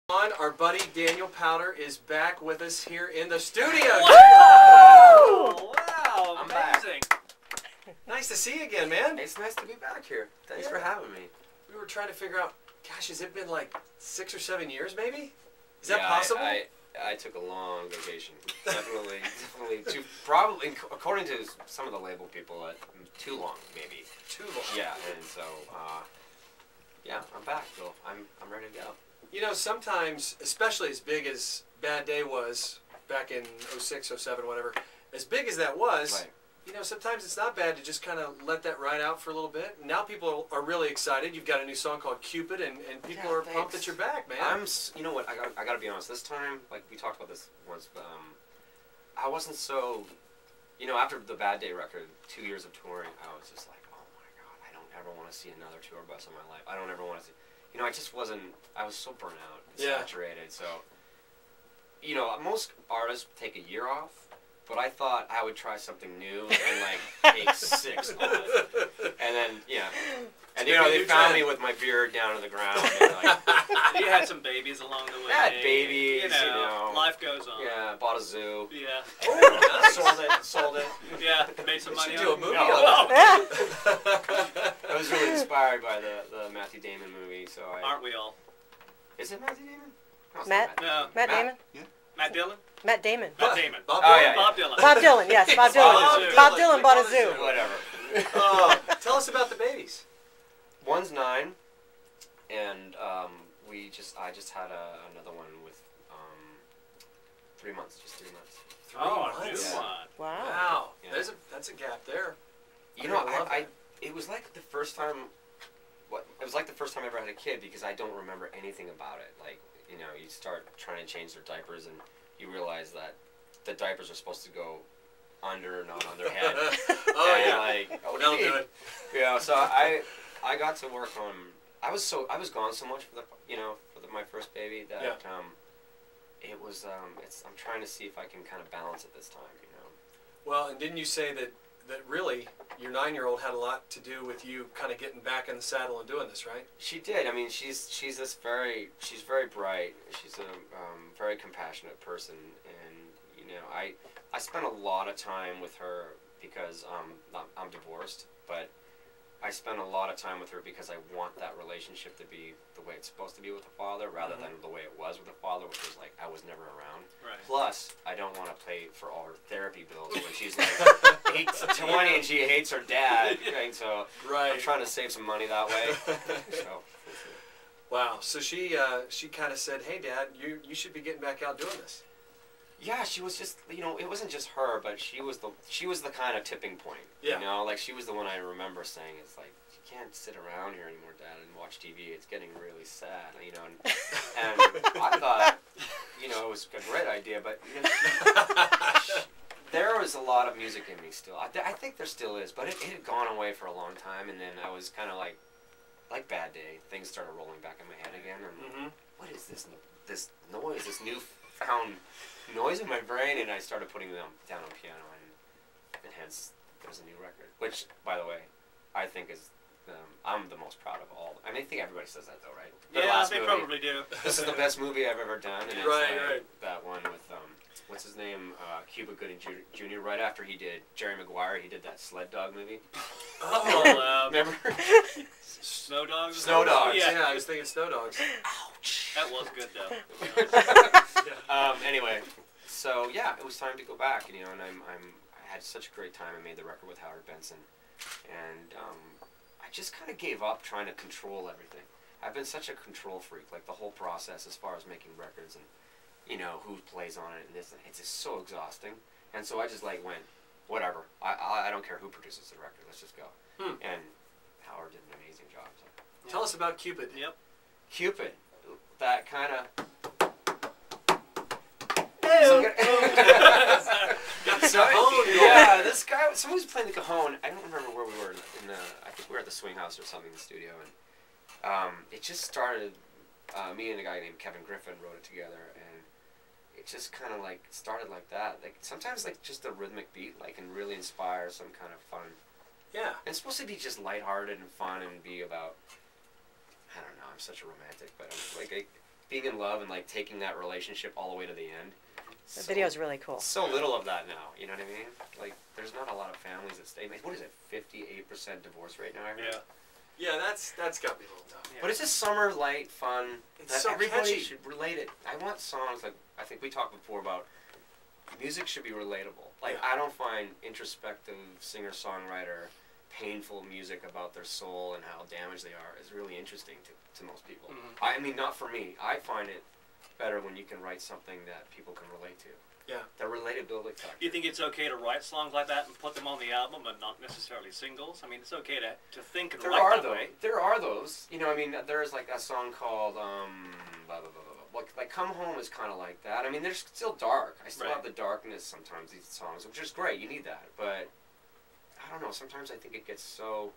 Our buddy Daniel Powter is back with us here in the studio. Wow! Wow, amazing. Nice to see you again, man. It's nice to be back here. Thanks for having me. We were trying to figure out, gosh, has it been like 6 or 7 years maybe? Is that possible? I took a long vacation. Definitely probably, according to some of the label people, too long, maybe. Too long. Yeah, and so, yeah, I'm back, so I'm ready to go. You know, sometimes, especially as big as Bad Day was back in 06, 07, whatever, as big as that was, right. You know, sometimes it's not bad to just kind of let that ride out for a little bit. Now people are really excited. You've got a new song called Cupid, and people are pumped that you're back, man. You know what, I gotta be honest, this time, like we talked about this once, I wasn't so, you know, after the Bad Day record, 2 years of touring, I was just like, oh my God, I don't ever want to see another tour bus in my life. I don't ever want to see, you know, I just wasn't, I was so burnt out and saturated, so, you know, most artists take a year off. But I thought I would try something new and like take 6 on it. And then, yeah. And you know, they found me with my beard down to the ground. And, like, you had some babies along the way. I had babies, you know. Life goes on. Yeah, bought a zoo. Yeah. Oh, sold it. Yeah, made some money. Do a movie on it. I was really inspired by the Matthew Damon movie, so Aren't we all? Is it Matthew Damon? No, it's Matt? not No. Matt Damon? Yeah. Matt Dillon? Matt Damon. Matt Damon. Bob Oh, Dylan? yeah. Bob Dylan. Bob Dylan, yes, Bob Dylan. Bob Dylan bought a zoo. Whatever. Tell us about the babies. One's 9, and I just had another one with 3 months, just 3 months. Oh, a months. new one. Wow. Wow. Yeah. That's a gap there. You know, it was like the first time. It was like the first time I ever had a kid because I don't remember anything about it. Like, you know, you start trying to change their diapers and you realize that the diapers are supposed to go under, not on their head. Oh, and yeah. Like, oh, That'll do it. Yeah. So I got to work on. I was gone so much for my first baby that it was I'm trying to see if I can kind of balance it this time. You know. Well, and didn't you say that really your 9-year-old had a lot to do with you kind of getting back in the saddle and doing this, right? She did. I mean, she's very bright. She's a very compassionate person, and you know, I spent a lot of time with her because I'm divorced, but I spent a lot of time with her because I want that relationship to be the way it's supposed to be with a father, rather than the way it was with a father, which was like I was never around. Right. Plus, I don't want to pay for all her therapy bills when she's like 20 and she hates her dad. Right? So I'm trying to save some money that way. So. Wow. So she kind of said, "Hey, Dad, you should be getting back out doing this." Yeah, she was just, you know, it wasn't just her, but she was the kind of tipping point. Yeah. You know, like she was the one I remember saying, it's like, you can't sit around here anymore, Dad, and watch TV. It's getting really sad, you know. And I thought, you know, it was a great idea, but you know, there was a lot of music in me still. I think there still is, but it had gone away for a long time, and then I was kind of like Bad Day, things started rolling back in my head again, and what is this noise, this newfound noise in my brain, and I started putting them down on piano, and hence there's a new record, which, by the way, I think is I'm the most proud of all. I mean, I think everybody says that though, right? Yeah, they probably do. This is the best movie I've ever done, and it's right. That one with what's his name, Cupid Jr. Right after he did Jerry Maguire, he did that Sled Dog movie. Oh, remember? Snow Dogs? Snow Dogs. Yeah, I was thinking Snow Dogs. Ouch. That was good though. Anyway, so yeah, it was time to go back, you know, and I had such a great time. I made the record with Howard Benson, and I just kind of gave up trying to control everything. I've been such a control freak, like the whole process as far as making records and, you know, who plays on it and this, it's just so exhausting. And so I just like went, whatever, I don't care who produces the record, let's just go. And Howard did an amazing job. So. Tell us about Cupid. Yep. Cupid, that kind of... Yeah, this guy, someone was playing the cajon. I don't remember where we were. I think we were at the Swing House or something in the studio, and it just started. Me and a guy named Kevin Griffin wrote it together, and it just kind of like started like that. Like sometimes like just a rhythmic beat, like can really inspire some kind of fun. Yeah. And it's supposed to be just lighthearted and fun and be about. I don't know. I'm such a romantic, but I'm like being in love and like taking that relationship all the way to the end. The video's really cool. So little of that now, you know what I mean? Like, there's not a lot of families that stay. What is it, 58% divorce rate now? I heard? Yeah, that's got to be a little tough. Yeah. But it's just summer, light, fun. It's so everybody catchy. should relate it. I want songs like, I think we talked before about music should be relatable. Like, I don't find introspective singer-songwriter, painful music about their soul and how damaged they are is really interesting to most people. I mean, not for me. I find it better when you can write something that people can relate to. Yeah. The relatability factor. Do you think it's okay to write songs like that and put them on the album and not necessarily singles? I mean, it's okay to think and write that way. There are those. You know, I mean, there's like a song called, blah, blah, blah, blah. Like Come Home is kind of like that. I mean, they're still dark. I still have the darkness sometimes, these songs, which is great. You need that. But, I don't know, sometimes I think it gets so...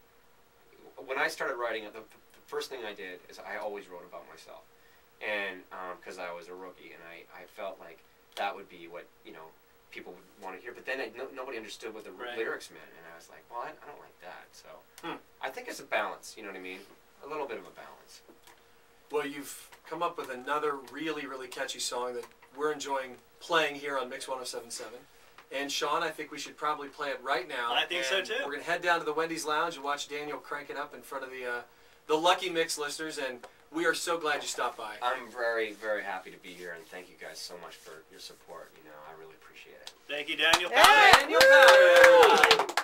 When I started writing it, the first thing I did is I always wrote about myself. And because I was a rookie, and I felt like that would be what, you know, people would want to hear. But then nobody understood what the lyrics meant, and I was like, well, I don't like that. So I think it's a balance, you know what I mean? A little bit of a balance. Well, you've come up with another really, really catchy song that we're enjoying playing here on Mix 107.7. And Sean, I think we should probably play it right now. I think so too. We're going to head down to the Wendy's Lounge and watch Daniel crank it up in front of the Lucky Mix listeners, and we are so glad you stopped by. I'm very, very happy to be here, and thank you guys so much for your support. You know, I really appreciate it. Thank you, Daniel. Daniel Powter.